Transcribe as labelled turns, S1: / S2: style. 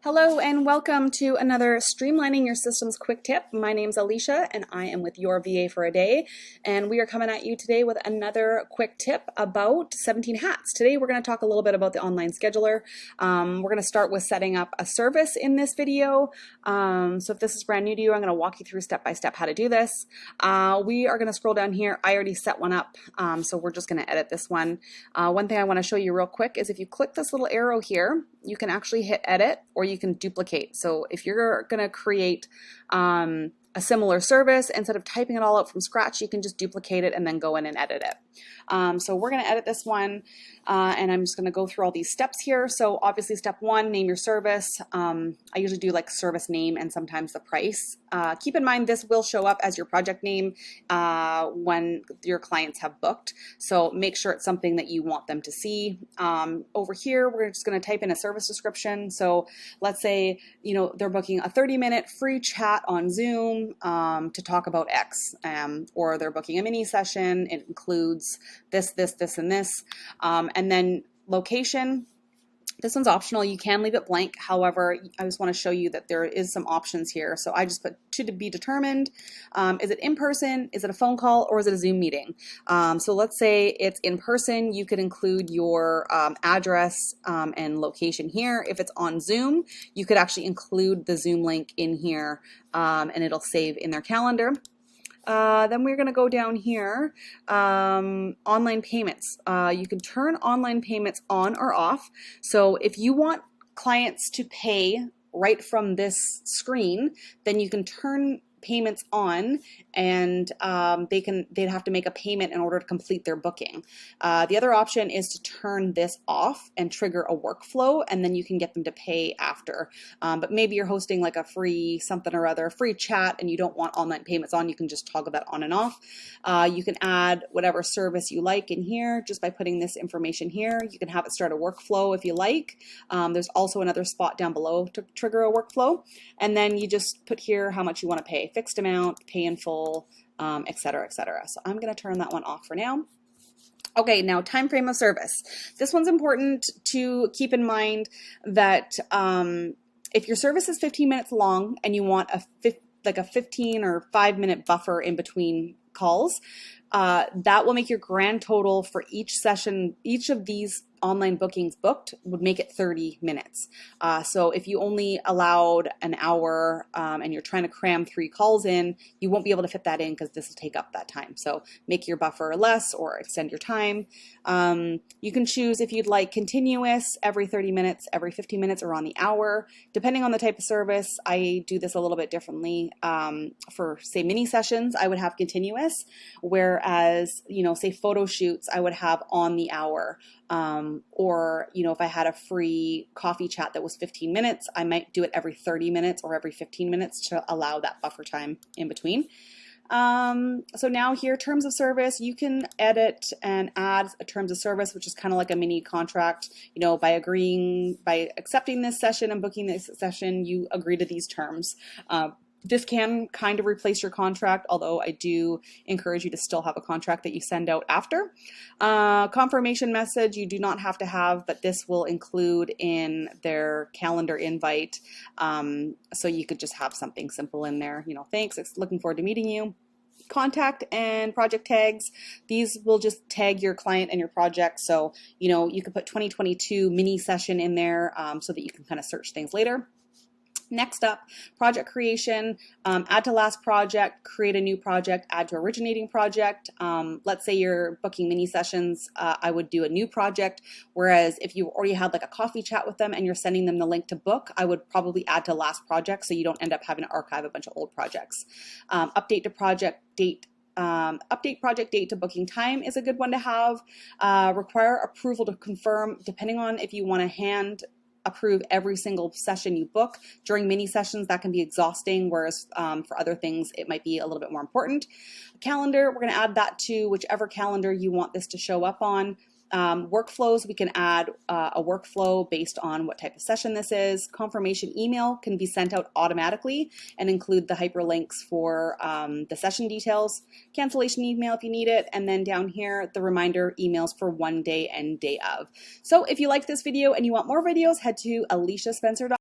S1: Hello and welcome to another Streamlining Your Systems quick tip. My name's Alicia and I am with Your VA for a Day, and we are coming at you today with another quick tip about 17 hats. Today we're going to talk a little bit about the online scheduler. We're going to start with setting up a service in this video. So if this is brand new to you, I'm going to walk you through step by step how to do this. We are going to scroll down here. I already set one up, so we're just going to edit this one. One thing I want to show you real quick is if you click this little arrow here, you can actually hit edit or you can duplicate. So if you're going to create a similar service, instead of typing it all out from scratch, you can just duplicate it and then go in and edit it. So we're going to edit this one, and I'm just going to go through all these steps here. So obviously step one, name your service. I usually do like service name and sometimes the price. Keep in mind this will show up as your project name when your clients have booked. So make sure it's something that you want them to see. Over here, we're just going to type in a service description. So let's say, they're booking a 30-minute free chat on Zoom to talk about X, or they're booking a mini session. It includes this, and this. And then location. This one's optional. You can leave it blank. However, I just want to show you that there is some options here. So I just put to be determined. Is it in person? Is it a phone call? Or is it a Zoom meeting? So let's say it's in person. You could include your address and location here. If it's on Zoom, you could actually include the Zoom link in here, and it'll save in their calendar. Then we're going to go down here, online payments. You can turn online payments on or off. So if you want clients to pay right from this screen, then you can turn payments on, and they'd have to make a payment in order to complete their booking. The other option is to turn this off and trigger a workflow, and then you can get them to pay after. But maybe you're hosting like a free something or other, free chat, and you don't want online payments on. You can just toggle that on and off. You can add whatever service you like in here just by putting this information here. You can have it start a workflow if you like. There's also another spot down below to trigger a workflow, and then you just put here how much you want to pay. Fixed amount, pay in full, etc., etc. So I'm going to turn that one off for now. Okay, now time frame of service. This one's important to keep in mind that if your service is 15 minutes long and you want a 15 or 5-minute buffer in between calls, that will make your grand total for each session, each of these online bookings booked would make it 30 minutes. So if you only allowed an hour and you're trying to cram 3 calls in, you won't be able to fit that in because this will take up that time. So make your buffer less or extend your time. You can choose if you'd like continuous, every 30 minutes, every 15 minutes, or on the hour. Depending on the type of service, I do this a little bit differently. For say mini sessions, I would have continuous, whereas, say photo shoots, I would have on the hour. Or, if I had a free coffee chat that was 15 minutes, I might do it every 30 minutes or every 15 minutes to allow that buffer time in between. So now here, terms of service, you can edit and add a terms of service, which is kind of like a mini contract. By accepting this session and booking this session, you agree to these terms. This can kind of replace your contract, although I do encourage you to still have a contract that you send out after. Confirmation message you do not have to have, but this will include in their calendar invite. So you could just have something simple in there. Thanks, looking forward to meeting you. Contact and project tags. These will just tag your client and your project. So, you could put 2022 mini session in there so that you can kind of search things later. Next up, project creation, add to last project, create a new project, add to originating project. Let's say you're booking mini sessions, I would do a new project, whereas if you already had like a coffee chat with them and you're sending them the link to book, I would probably add to last project so you don't end up having to archive a bunch of old projects. Update to project date. Update project date to booking time is a good one to have. Require approval to confirm, depending on if you want to hand approve every single session you book. During mini sessions, that can be exhausting, whereas for other things, it might be a little bit more important. Calendar, we're going to add that to whichever calendar you want this to show up on. Workflows, we can add a workflow based on what type of session this is. Confirmation email can be sent out automatically and include the hyperlinks for the session details. Cancellation email if you need it. And then down here, the reminder emails for one day and day of. So if you like this video and you want more videos, head to aliciaspencer.com.